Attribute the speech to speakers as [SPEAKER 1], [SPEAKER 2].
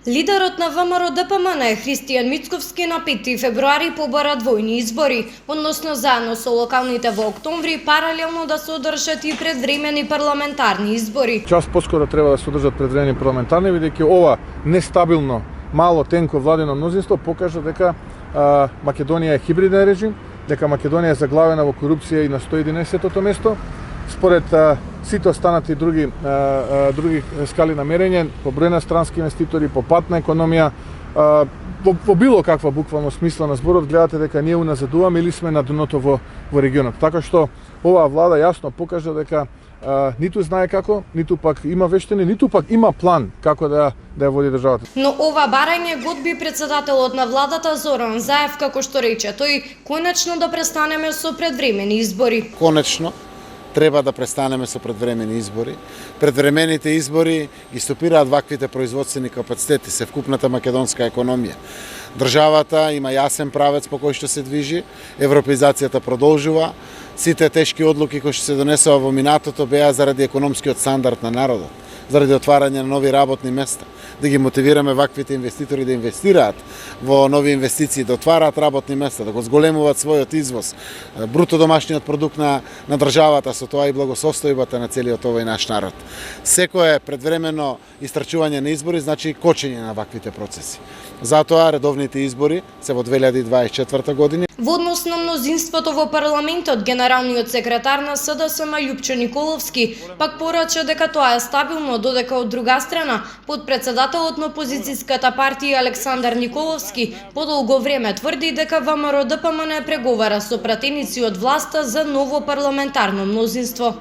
[SPEAKER 1] Лидерот на ВМРО-ДПМН Христијан Мицковски на 5 февруари побара двојни избори, односно заедно со локалните во октомври, паралелно да се одржат и предвремени парламентарни избори.
[SPEAKER 2] Час поскоро треба да се одржат предвремени парламентарни, бидејќи ова нестабилно, мало тенко владено мнозинство покажа дека Македонија е хибриден режим, дека Македонија е заглавена во корупција и на 111-тото место. Според сите останати други скали на мерење, по број на странски инвеститори, по патна економија, во било каква буквално смисла на зборот, гледате дека ние уназадуваме или сме на дното во регионот. Така што оваа влада јасно покажа дека ниту знае како, ниту пак има вештини, ниту пак има план како да ја води државата.
[SPEAKER 1] Но ова барање го одби председателот на владата Зоран Заев, како што рече тој, конечно да престанеме со предвремени избори.
[SPEAKER 3] Конечно треба да престанеме со предвремени избори. Предвремените избори ги стопираат ваквите производствени капацитети, севкупната македонска економија. Државата има јасен правец по кој што се движи, европеизацијата продолжува, сите тешки одлуки кои што се донесува во минатото беа заради економскиот стандард на народот, заради отварање на нови работни места, да ги мотивираме ваквите инвеститори да инвестираат во нови инвестиции, да отвараат работни места, да го зголемуваат својот извоз, бруто домашниот продукт на државата, со тоа и благосостојбата на целиот овој наш народ. Секое предвремено истрачување на избори значи кочење на ваквите процеси. Затоа редовните избори се во 2024 година.
[SPEAKER 1] Во однос на мнозинството во парламентот, генералниот секретар на СДСМ Љупчо Николовски пак порача дека тоа е стабилно, додека од друга страна подпредседателот на опозицијската партија Александар Николовски подолго време тврди дека ВМРО-ДПМН преговара со пратеници од власта за ново парламентарно мнозинство.